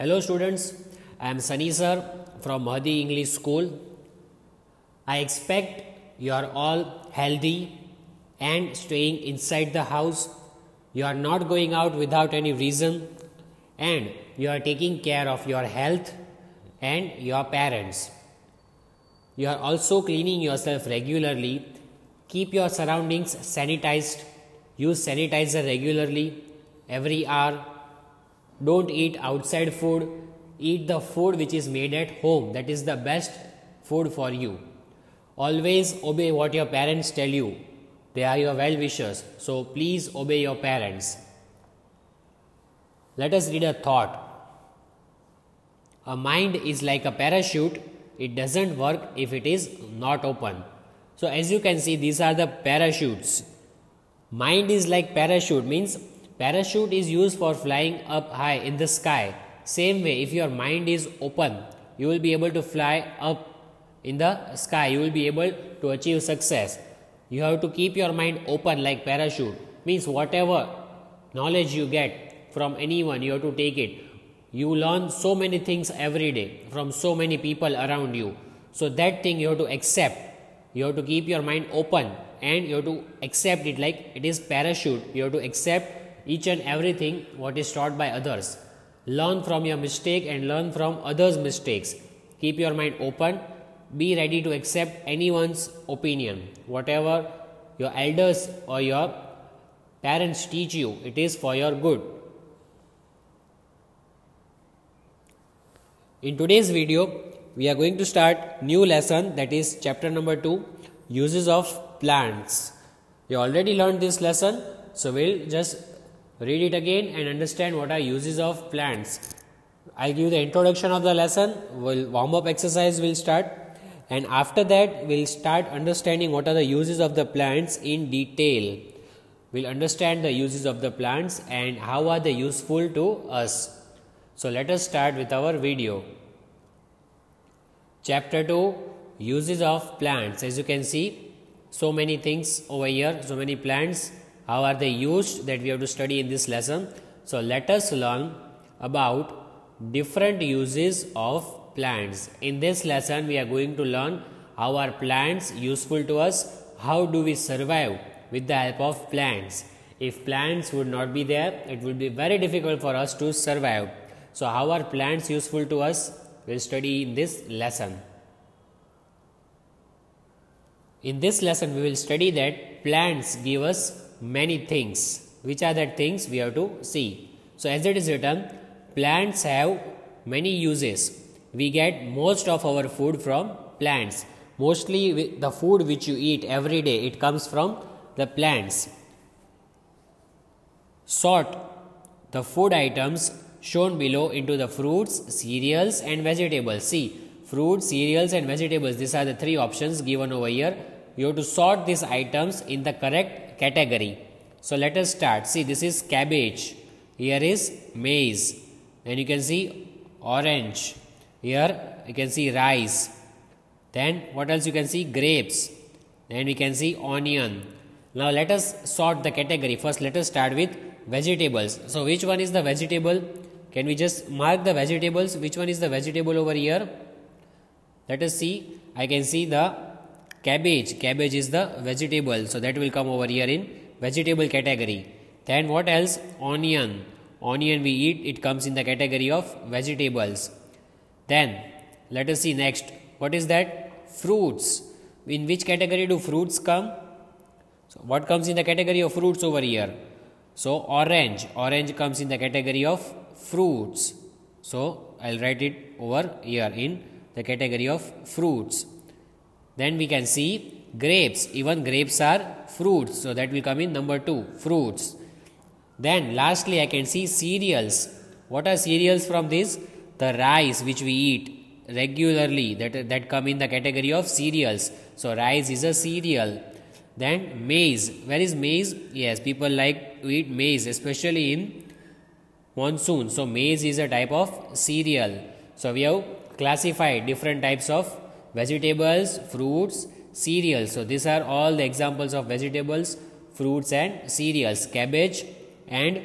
Hello students, I am Sunny sir from Mahdi English School. I expect you are all healthy and staying inside the house. You are not going out without any reason and you are taking care of your health and your parents. You are also cleaning yourself regularly. Keep your surroundings sanitized. Use sanitizer regularly every hour. Don't eat outside food. Eat the food which is made at home. That is the best food for you. Always obey what your parents tell you. They are your well-wishers. So please obey your parents. Let us read a thought. A mind is like a parachute. It doesn't work if it is not open. So as you can see, these are the parachutes. Mind is like parachute, means parachute is used for flying up high in the sky. Same way, if your mind is open, you will be able to fly up in the sky. You will be able to achieve success. You have to keep your mind open like parachute. Means whatever knowledge you get from anyone, you have to take it. You learn so many things every day from so many people around you. So that thing you have to accept. You have to keep your mind open and you have to accept it like it is parachute. You have to accept each and everything what is taught by others. Learn from your mistake and learn from others' mistakes. Keep your mind open. Be ready to accept anyone's opinion. Whatever your elders or your parents teach you, it is for your good. In today's video, we are going to start new lesson, that is chapter number 2, uses of plants. You already learned this lesson, so we'll just read it again and understand what are uses of plants. I'll give the introduction of the lesson, warm-up exercise will start, and after that we'll start understanding what are the uses of the plants in detail. We'll understand the uses of the plants and how are they useful to us. So let us start with our video. Chapter 2, uses of plants. As you can see, so many things over here, so many plants. How are they used, that we have to study in this lesson. So let us learn about different uses of plants. In this lesson, we are going to learn how are plants useful to us, how do we survive with the help of plants. If plants would not be there, it would be very difficult for us to survive. So how are plants useful to us? We'll study in this lesson. In this lesson, we will study that plants give us many things. Which are the things we have to see? So as it is written, plants have many uses. We get most of our food from plants. Mostly the food which you eat every day, it comes from the plants. Sort the food items shown below into the fruits, cereals and vegetables. See, fruits, cereals and vegetables, these are the three options given over here. You have to sort these items in the correct category. So let us start. See, this is cabbage. Here is maize. Then you can see orange. Here you can see rice. Then what else you can see? Grapes. Then we can see onion. Now let us sort the category. First let us start with vegetables. So which one is the vegetable? Can we just mark the vegetables? Which one is the vegetable over here? Let us see. I can see the cabbage. Cabbage is the vegetable. So that will come over here in vegetable category. Then what else? Onion. Onion we eat. It comes in the category of vegetables. Then let us see next. What is that? Fruits. In which category do fruits come? So what comes in the category of fruits over here? So orange. Orange comes in the category of fruits. So I'll write it over here in the category of fruits. Then we can see grapes. Even grapes are fruits. So that will come in number 2, fruits. Then lastly I can see cereals. What are cereals from this? The rice which we eat regularly, that come in the category of cereals. So rice is a cereal. Then maize. Where is maize? Yes, people like to eat maize, especially in monsoon. So maize is a type of cereal. So we have classified different types of vegetables, fruits, cereals. So these are all the examples of vegetables, fruits and cereals. Cabbage and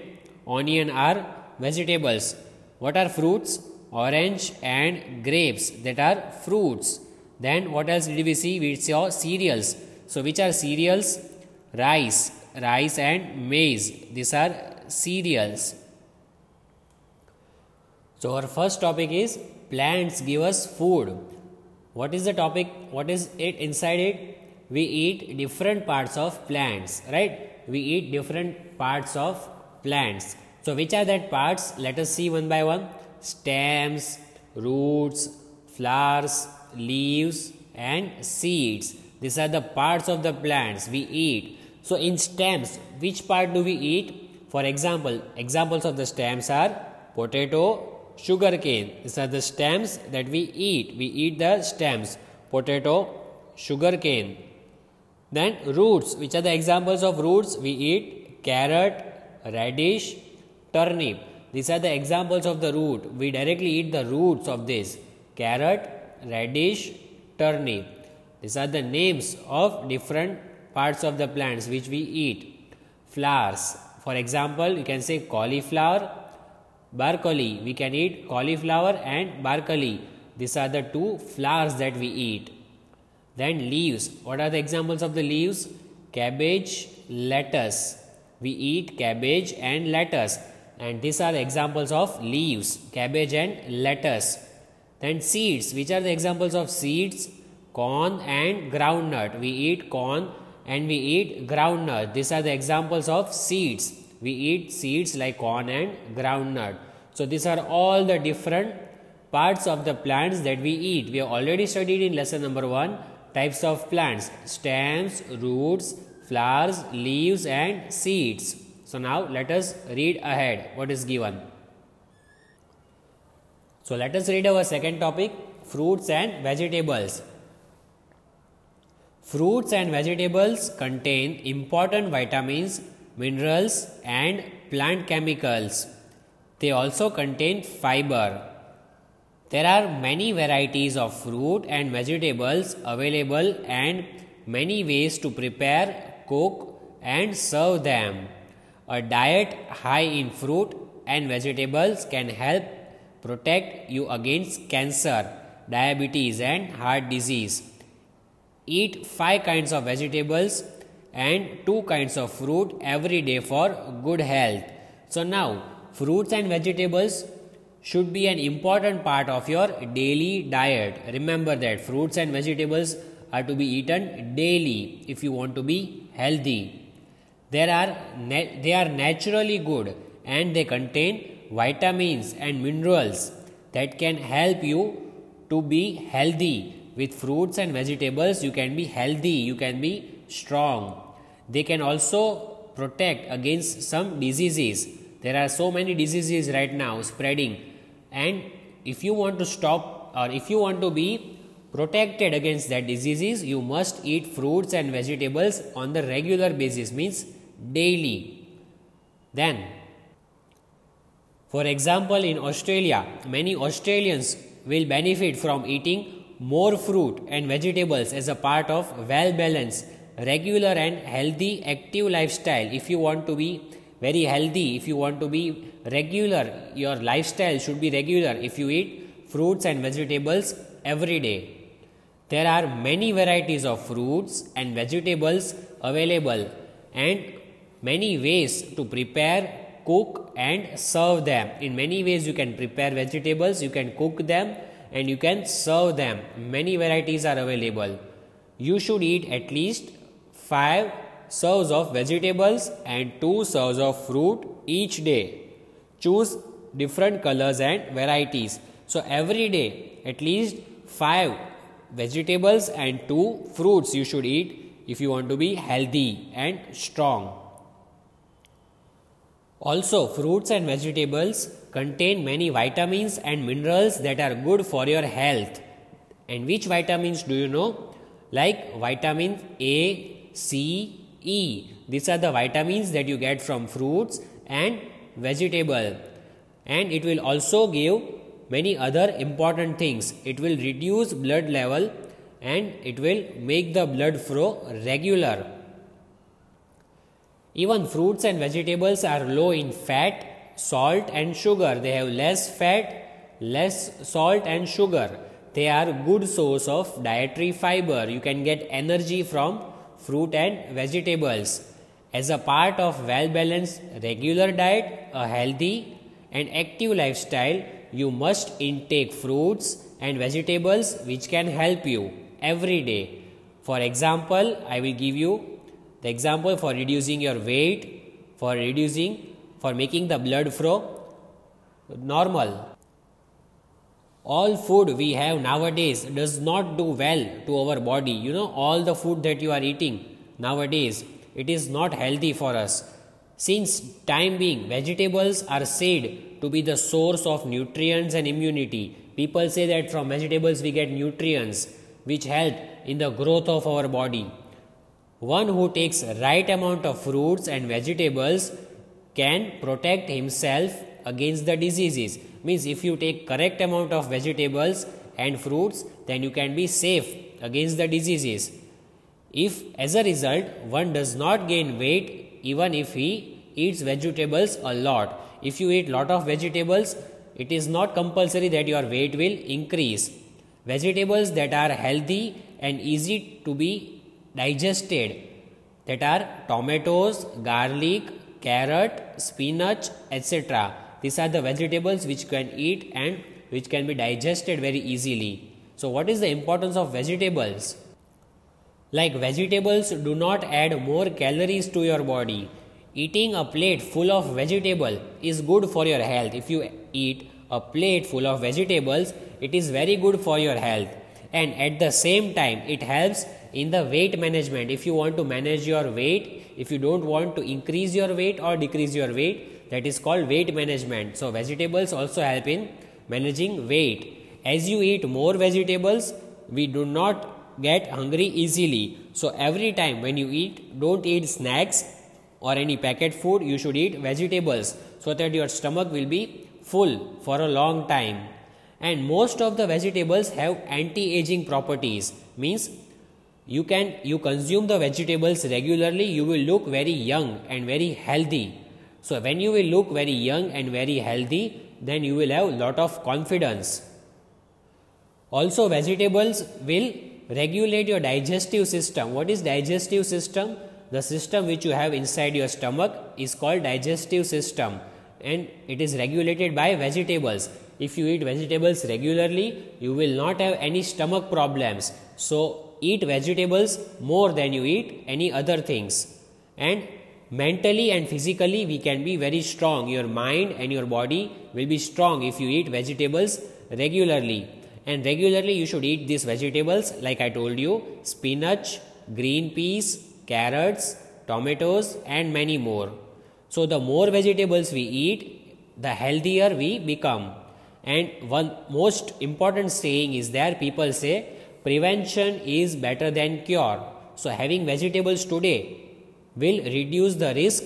onion are vegetables. What are fruits? orange and grapes that are fruits. Then what else did we see? We saw cereals. So which are cereals? Rice and maize. These are cereals. So our first topic is plants give us food. What is the topic? What is it inside it? We eat different parts of plants, right? We eat different parts of plants. So which are that parts? Let us see one by one. Stems, roots, flowers, leaves and seeds. These are the parts of the plants we eat. So in stems, which part do we eat? For example, examples of the stems are potato, sugarcane. These are the stems that we eat. We eat the stems. Potato, sugarcane. Then roots. Which are the examples of roots? We eat carrot, radish, turnip. These are the examples of the root. We directly eat the roots of this. Carrot, radish, turnip. These are the names of different parts of the plants which we eat. Flowers. For example, you can say cauliflower, broccoli. We can eat cauliflower and broccoli. These are the two flowers that we eat. Then leaves. What are the examples of the leaves? Cabbage, lettuce. We eat cabbage and lettuce. And these are the examples of leaves. Cabbage and lettuce. Then seeds. Which are the examples of seeds? Corn and groundnut. We eat corn and we eat groundnut. These are the examples of seeds. We eat seeds like corn and groundnut. So these are all the different parts of the plants that we eat. We have already studied in lesson number 1 types of plants: stems, roots, flowers, leaves and seeds. So now let us read ahead what is given. So let us read our second topic, fruits and vegetables. Fruits and vegetables contain important vitamins, minerals and plant chemicals. They also contain fiber. There are many varieties of fruit and vegetables available and many ways to prepare, cook and serve them. A diet high in fruit and vegetables can help protect you against cancer, diabetes and heart disease. Eat 5 kinds of vegetables and 2 kinds of fruit every day for good health. So now, fruits and vegetables should be an important part of your daily diet. Remember that fruits and vegetables are to be eaten daily if you want to be healthy. They are naturally good and they contain vitamins and minerals that can help you to be healthy. With fruits and vegetables, you can be healthy, you can be strong. They can also protect against some diseases. There are so many diseases right now spreading, and if you want to stop or if you want to be protected against that diseases, you must eat fruits and vegetables on the regular basis, means daily. Then, for example, in Australia, many Australians will benefit from eating more fruit and vegetables as a part of well-balanced, regular and healthy active lifestyle. If you want to be very healthy, if you want to be regular, your lifestyle should be regular if you eat fruits and vegetables every day. There are many varieties of fruits and vegetables available and many ways to prepare, cook and serve them. In many ways you can prepare vegetables, you can cook them and you can serve them. Many varieties are available. You should eat at least 5 serves of vegetables and 2 serves of fruit each day. Choose different colors and varieties. So every day at least 5 vegetables and 2 fruits you should eat if you want to be healthy and strong. Also, fruits and vegetables contain many vitamins and minerals that are good for your health. And which vitamins do you know? Like vitamin A, C, E. These are the vitamins that you get from fruits and vegetable. And it will also give many other important things. It will reduce blood level and it will make the blood flow regular. Even fruits and vegetables are low in fat, salt and sugar. They have less fat, less salt and sugar. They are good source of dietary fiber. You can get energy from fruit and vegetables. As a part of well-balanced regular diet, a healthy and active lifestyle, you must intake fruits and vegetables which can help you every day. For example, I will give you the example for reducing your weight, for making the blood flow normal. All food we have nowadays does not do well to our body. You know, all the food that you are eating nowadays, it is not healthy for us. Since time being, vegetables are said to be the source of nutrients and immunity. People say that from vegetables we get nutrients which help in the growth of our body. One who takes right amount of fruits and vegetables can protect himself against the diseases. Means if you take correct amount of vegetables and fruits, then you can be safe against the diseases. If as a result one does not gain weight even if he eats vegetables a lot. If you eat lot of vegetables, it is not compulsory that your weight will increase. Vegetables that are healthy and easy to be digested, that are tomatoes, garlic, carrot, spinach, etc. These are the vegetables which can eat and which can be digested very easily. So what is the importance of vegetables? Like vegetables do not add more calories to your body. Eating a plate full of vegetable is good for your health. If you eat a plate full of vegetables, it is very good for your health. And at the same time, it helps in the weight management. If you want to manage your weight, if you don't want to increase your weight or decrease your weight, that is called weight management. So vegetables also help in managing weight. As you eat more vegetables, we do not get hungry easily. So every time when you eat, don't eat snacks or any packet food. You should eat vegetables so that your stomach will be full for a long time. And most of the vegetables have anti-aging properties. Means you consume the vegetables regularly, you will look very young and very healthy. So when you will look very young and very healthy, then you will have lot of confidence. Also vegetables will regulate your digestive system. What is digestive system? The system which you have inside your stomach is called digestive system, and it is regulated by vegetables. If you eat vegetables regularly, you will not have any stomach problems. So eat vegetables more than you eat any other things. And mentally and physically we can be very strong. Your mind and your body will be strong if you eat vegetables regularly. And regularly you should eat these vegetables like I told you: spinach, green peas, carrots, tomatoes and many more. So the more vegetables we eat, the healthier we become. And one most important saying is there, people say prevention is better than cure. So having vegetables today will reduce the risk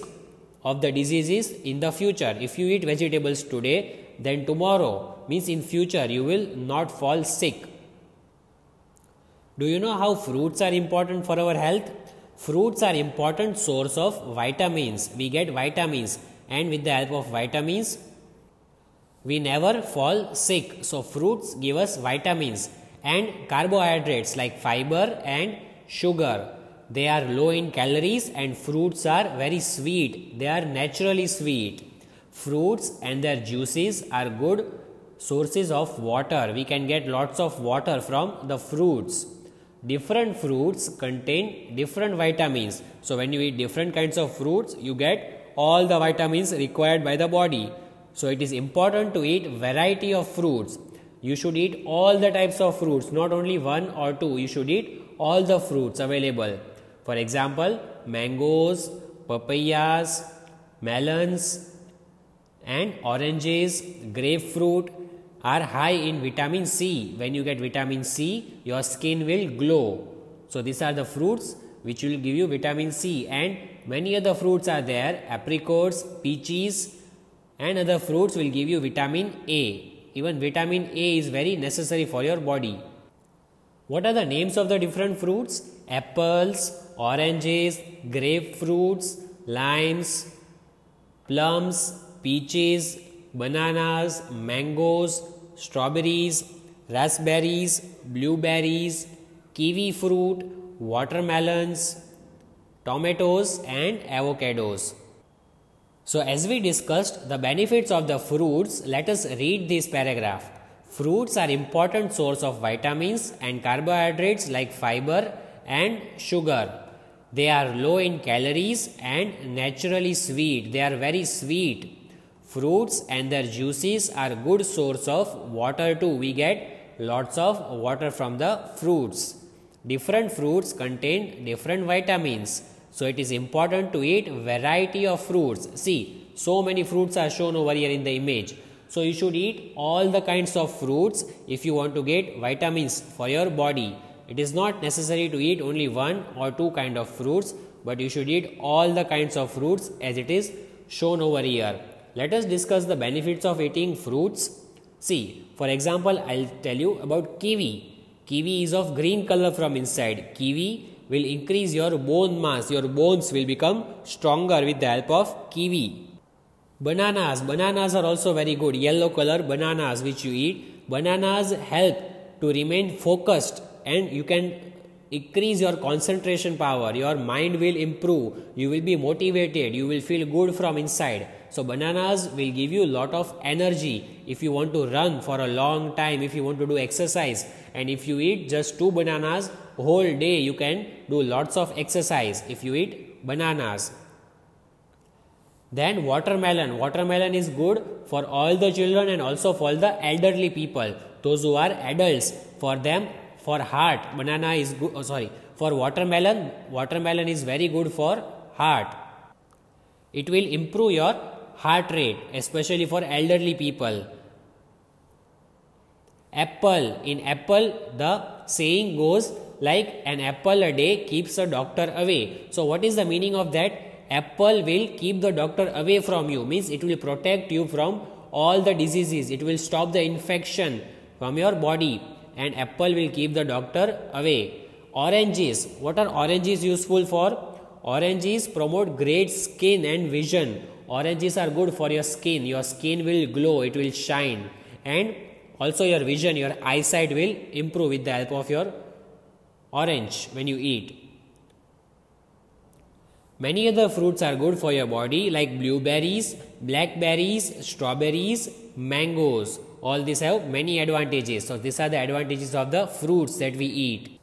of the diseases in the future. If you eat vegetables today, then tomorrow, means in future, you will not fall sick. Do you know how fruits are important for our health? Fruits are important source of vitamins. We get vitamins, and with the help of vitamins, we never fall sick. So fruits give us vitamins and carbohydrates like fiber and sugar. They are low in calories, and fruits are very sweet. They are naturally sweet. Fruits and their juices are good sources of water. We can get lots of water from the fruits. Different fruits contain different vitamins. So when you eat different kinds of fruits, you get all the vitamins required by the body. So it is important to eat variety of fruits. You should eat all the types of fruits, not only one or two. You should eat all the fruits available. For example, mangoes, papayas, melons and oranges, grapefruit are high in vitamin C. When you get vitamin C, your skin will glow. So these are the fruits which will give you vitamin C, and many other fruits are there, apricots, peaches and other fruits will give you vitamin A. Even vitamin A is very necessary for your body. What are the names of the different fruits? Apples, oranges, grapefruits, limes, plums, peaches, bananas, mangoes, strawberries, raspberries, blueberries, kiwi fruit, watermelons, tomatoes and avocados. So as we discussed the benefits of the fruits, let us read this paragraph. Fruits are important source of vitamins and carbohydrates like fiber and sugar. They are low in calories and naturally sweet. They are very sweet. Fruits and their juices are good source of water too. We get lots of water from the fruits. Different fruits contain different vitamins. So it is important to eat variety of fruits. See, so many fruits are shown over here in the image. So you should eat all the kinds of fruits if you want to get vitamins for your body. It is not necessary to eat only one or two kind of fruits, but you should eat all the kinds of fruits as it is shown over here. Let us discuss the benefits of eating fruits. See, for example, I'll tell you about kiwi. Kiwi is of green color from inside. Kiwi will increase your bone mass. Your bones will become stronger with the help of kiwi. Bananas. Bananas are also very good. Yellow color bananas which you eat. Bananas help to remain focused and you can increase your concentration power. Your mind will improve. You will be motivated. You will feel good from inside. So bananas will give you lot of energy if you want to run for a long time, if you want to do exercise. And if you eat just 2 bananas, whole day you can do lots of exercise if you eat bananas. Then watermelon. Watermelon is good for all the children and also for the elderly people. Those who are adults, for them, for heart, banana is good. For watermelon is very good for heart. It will improve your heart rate, especially for elderly people. Apple. In apple, the saying goes like an apple a day keeps a doctor away. So what is the meaning of that? Apple will keep the doctor away from you. Means it will protect you from all the diseases. It will stop the infection from your body. And apple will keep the doctor away. Oranges. What are oranges useful for? Oranges promote great skin and vision. Oranges are good for your skin. Your skin will glow, it will shine. And also your vision, your eyesight will improve with the help of your orange when you eat. Many other fruits are good for your body like blueberries, blackberries, strawberries, mangoes. All these have many advantages. So these are the advantages of the fruits that we eat.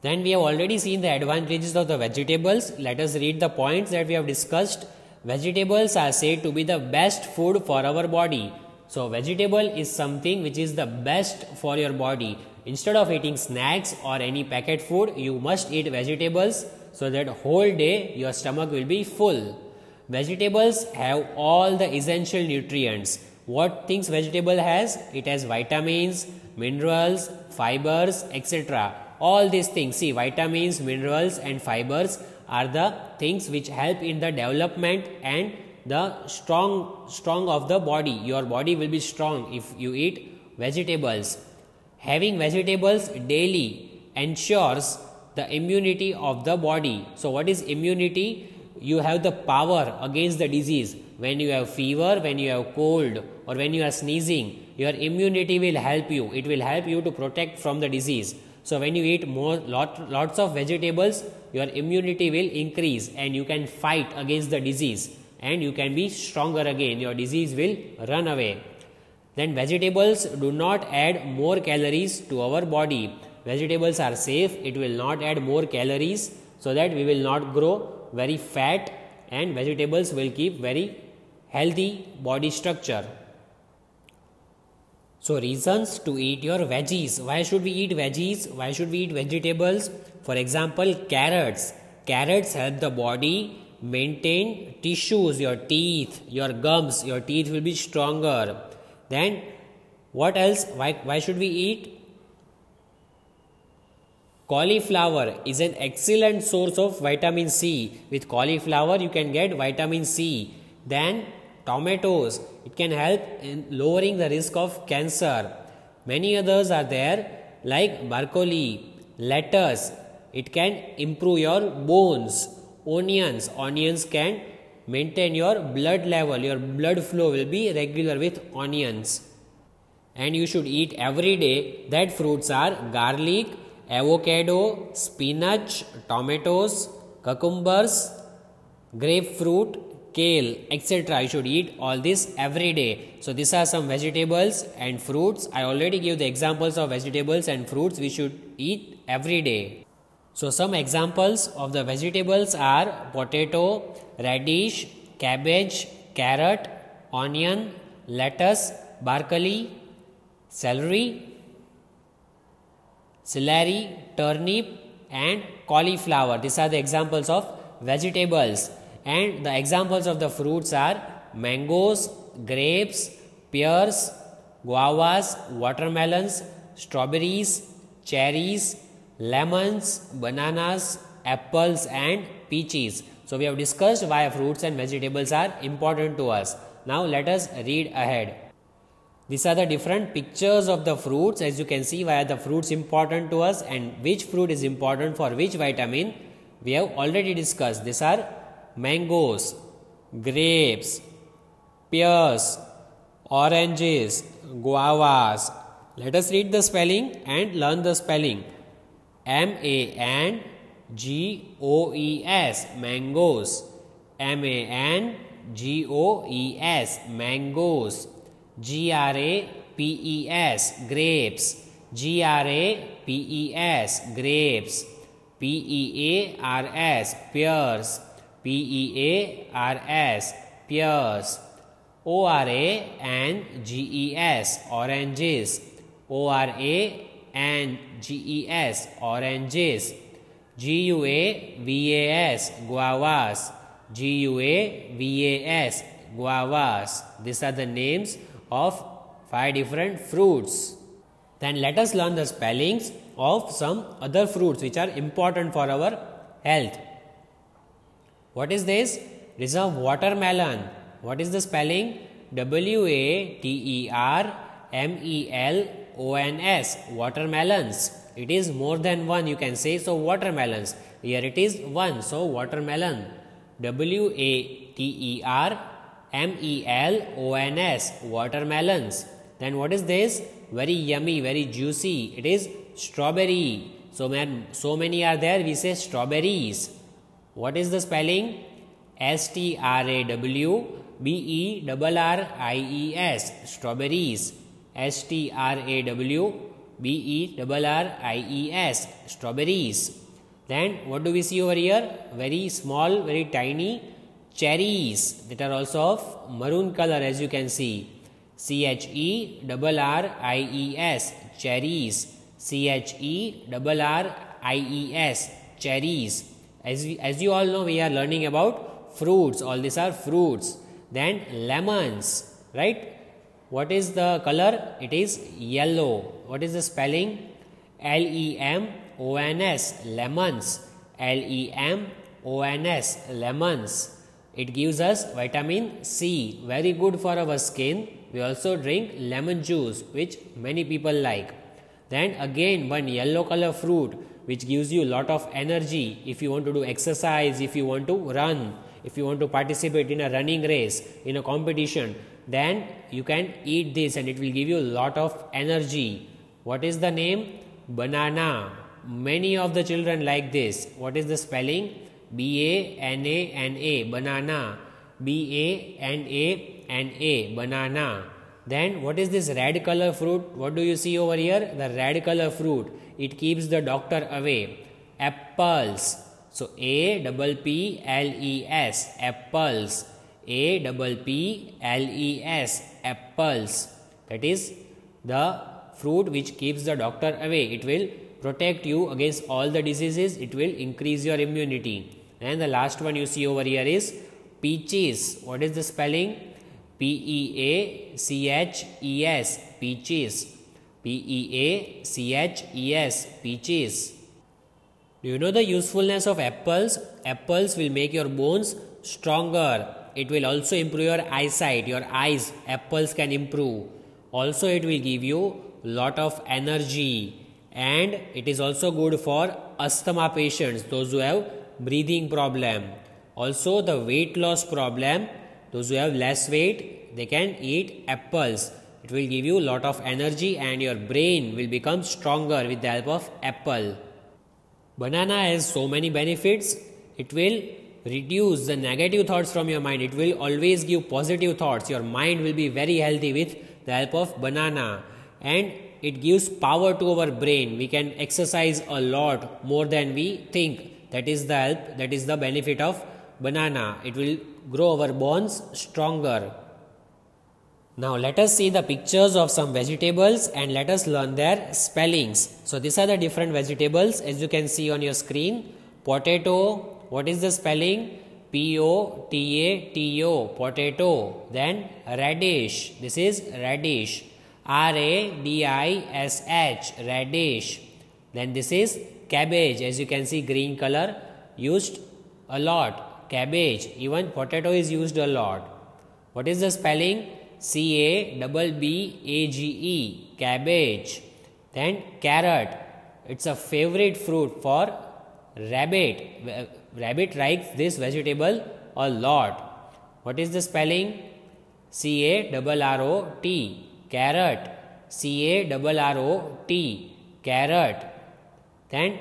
Then we have already seen the advantages of the vegetables. Let us read the points that we have discussed. Vegetables are said to be the best food for our body. So vegetable is something which is the best for your body. Instead of eating snacks or any packet food, you must eat vegetables so that whole day your stomach will be full. Vegetables have all the essential nutrients. What things vegetable has? It has vitamins, minerals, fibers, etc. All these things. See, vitamins, minerals and fibers are the things which help in the development and the strong of the body. Your body will be strong if you eat vegetables. Having vegetables daily ensures the immunity of the body. So what is immunity? You have the power against the disease. When you have fever, when you have cold or when you are sneezing, your immunity will help you. It will help you to protect from the disease. So when you eat lots of vegetables, your immunity will increase and you can fight against the disease and you can be stronger again. Your disease will run away. Then vegetables do not add more calories to our body. Vegetables are safe. It will not add more calories so that we will not grow very fat, and vegetables will keep very healthy body structure. So reasons to eat your veggies. Why should we eat veggies? Why should we eat vegetables? For example, carrots. Carrots help the body maintain tissues, your teeth, your gums. Your teeth will be stronger. Then what else? Why should we eat? Cauliflower is an excellent source of vitamin C. With cauliflower you can get vitamin C. Then tomatoes. It can help in lowering the risk of cancer. Many others are there like broccoli, lettuce. It can improve your bones. Onions. Onions can maintain your blood level. Your blood flow will be regular with onions. and you should eat every day. That fruits are garlic, avocado, spinach, tomatoes, cucumbers, grapefruit, kale, etc. You should eat all this every day. So these are some vegetables and fruits. I already gave the examples of vegetables and fruits we should eat every day. So some examples of the vegetables are potato, radish, cabbage, carrot, onion, lettuce, broccoli, celery, turnip and cauliflower. These are the examples of vegetables. And the examples of the fruits are mangoes, grapes, pears, guavas, watermelons, strawberries, cherries, lemons, bananas, apples and peaches. So we have discussed why fruits and vegetables are important to us. Now let us read ahead. These are the different pictures of the fruits. As you can see, why are the fruits important to us and which fruit is important for which vitamin, we have already discussed. These are mangoes, grapes, pears, oranges, guavas. Let us read the spelling and learn the spelling. mangoes, mangoes. mangoes, mangoes. grapes, grapes. grapes, grapes. pears, pears. pears, pears. oranges, oranges. oranges, oranges. guavas, guavas. guavas, guavas. These are the names of 5 different fruits. Then let us learn the spellings of some other fruits which are important for our health. What is this? This is a watermelon. What is the spelling? watermelons. Watermelons. It is more than one, you can say. So watermelons. Here it is one. So watermelon. watermelons. Watermelons. Then what is this? Very yummy, very juicy. It is strawberry. So many are there. We say strawberries. What is the spelling? strawberries. Strawberries. strawberries. Strawberries. Then what do we see over here? Very small, very tiny cherries that are also of maroon color, as you can see. CHERRIES. Cherries. CHERRIES. Cherries. As you all know, we are learning about fruits. All these are fruits. Then lemons, right? What is the color? It is yellow. What is the spelling? LEMONS. Lemons. LEMONS. Lemons. It gives us vitamin C. Very good for our skin. We also drink lemon juice, which many people like. Then again, one yellow color fruit which gives you a lot of energy if you want to do exercise, if you want to run, if you want to participate in a running race, in a competition, then you can eat this and it will give you a lot of energy. What is the name? Banana. Many of the children like this. What is the spelling? BANANA. Banana. BANANA. Banana. Then what is this red color fruit? What do you see over here? The red color fruit. It keeps the doctor away. Apples. So APPLES. Apples. APPLES. Apples. That is the fruit which keeps the doctor away. It will protect you against all the diseases. It will increase your immunity. And the last one you see over here is peaches. What is the spelling? PEACHES. Peaches. PEACHES. Peaches. Do you know the usefulness of apples? Apples will make your bones stronger. It will also improve your eyesight. Your eyes, apples can improve. Also, it will give you lot of energy. And it is also good for asthma patients, those who have breathing problem. Also, the weight loss problem, those who have less weight, they can eat apples. It will give you lot of energy and your brain will become stronger with the help of apple. Banana has so many benefits. It will reduce the negative thoughts from your mind. It will always give positive thoughts. Your mind will be very healthy with the help of banana. And it gives power to our brain. We can exercise a lot more than we think. That is the help, that is the benefit of banana. It will grow our bones stronger. Now let us see the pictures of some vegetables and let us learn their spellings. So these are the different vegetables as you can see on your screen. Potato, what is the spelling? P-O-T-A-T-O, potato. Then radish, this is radish. R-A-D-I-S-H, radish. Then this is cabbage, as you can see green color used a lot. Cabbage, even potato is used a lot. What is the spelling? C-A-B-B-A-G-E, cabbage. Then carrot, it's a favorite fruit for rabbit. Rabbit likes this vegetable a lot. What is the spelling? C-A-R-R-O-T, carrot. C-A-R-R-O-T, carrot. Then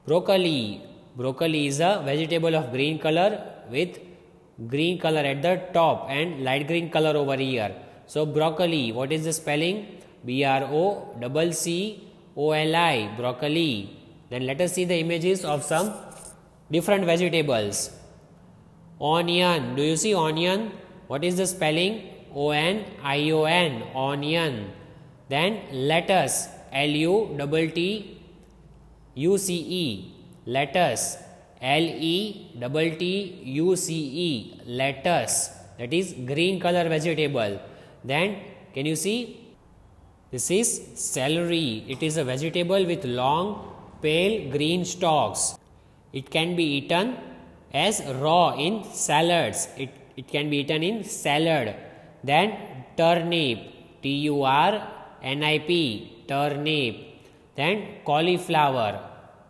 broccoli. Broccoli is a vegetable of green color with green color at the top and light green color over here. So broccoli, what is the spelling? B-R-O-C-C-O-L-I, broccoli. Then let us see the images of some different vegetables. Onion, do you see onion? What is the spelling? O-N-I-O-N, onion. Then lettuce, L-U-T-T-U-C-E, lettuce. L-E-T-T-U-C-E, lettuce. That is green color vegetable. Then can you see? This is celery. It is a vegetable with long pale green stalks. It can be eaten as raw in salads. It can be eaten in salad. Then turnip, T-U-R-N-I-P, turnip. Then cauliflower,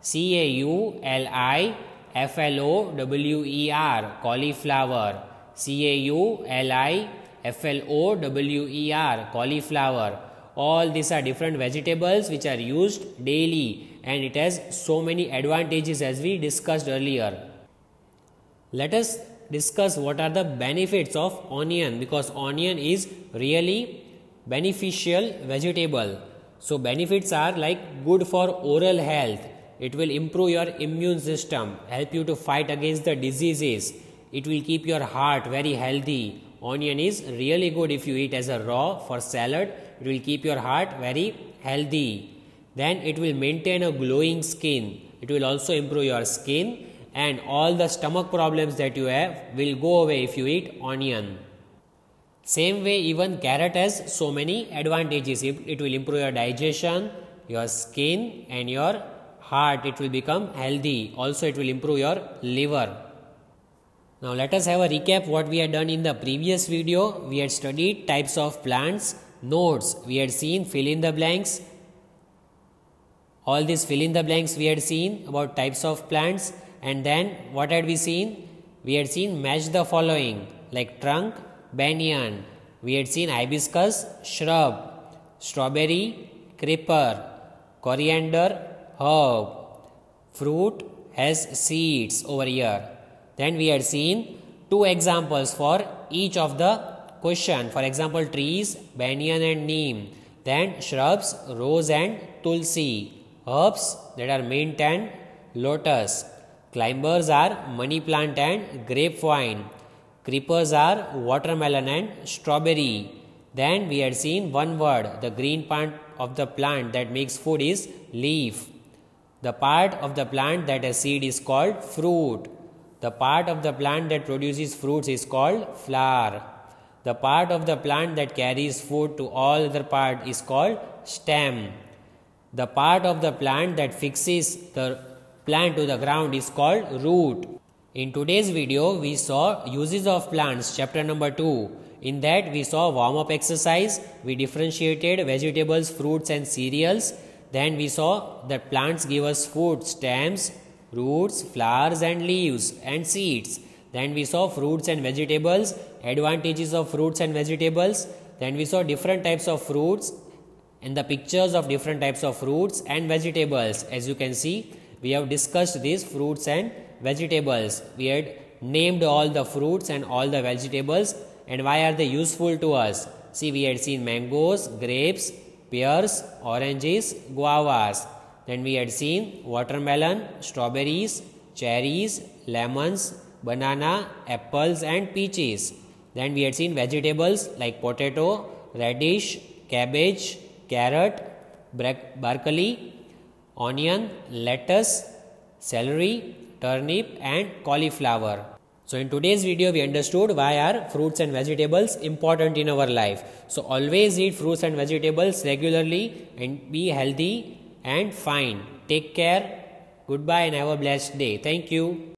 C-A-U-L-I-F-L-O-W-E-R, cauliflower. C-A-U-L-I-F-L-O-W-E-R, cauliflower. All these are different vegetables which are used daily and it has so many advantages as we discussed earlier. Let us discuss what are the benefits of onion, because onion is really beneficial vegetable. So benefits are like good for oral health. It will improve your immune system, help you to fight against the diseases. It will keep your heart very healthy. Onion is really good if you eat as a raw for salad. It will keep your heart very healthy. Then it will maintain a glowing skin. It will also improve your skin, and all the stomach problems that you have will go away if you eat onion. Same way, even carrot has so many advantages. It will improve your digestion, your skin and your heart. It will become healthy. Also it will improve your liver. Now let us have a recap what we had done in the previous video. We had studied types of plants, notes. We had seen fill in the blanks. All these fill in the blanks we had seen about types of plants. And then what had we seen? We had seen match the following, like trunk, banyan. We had seen hibiscus, shrub, strawberry, creeper, coriander, herb, fruit has seeds over here. Then we had seen two examples for each of the question. For example, trees, banyan and neem. Then shrubs, rose and tulsi. Herbs, that are mint and lotus. Climbers are money plant and grapevine. Creepers are watermelon and strawberry. Then we had seen one word. The green part of the plant that makes food is leaf. The part of the plant that has seed is called fruit. The part of the plant that produces fruits is called flower. The part of the plant that carries food to all other part is called stem. The part of the plant that fixes the plant to the ground is called root. In today's video, we saw uses of plants, chapter number 2. In that, we saw warm-up exercise. We differentiated vegetables, fruits and cereals. Then we saw that plants give us food, stems, roots, flowers and leaves and seeds. Then we saw fruits and vegetables, advantages of fruits and vegetables. Then we saw different types of fruits and the pictures of different types of fruits and vegetables. As you can see, we have discussed these fruits and vegetables. We had named all the fruits and all the vegetables and why are they useful to us. See, we had seen mangoes, grapes, pears, oranges, guavas. Then we had seen watermelon, strawberries, cherries, lemons, banana, apples and peaches. Then we had seen vegetables like potato, radish, cabbage, carrot, broccoli, onion, lettuce, celery, turnip and cauliflower. So in today's video we understood why are fruits and vegetables important in our life. So always eat fruits and vegetables regularly and be healthy and fine. Take care. Goodbye and have a blessed day. Thank you.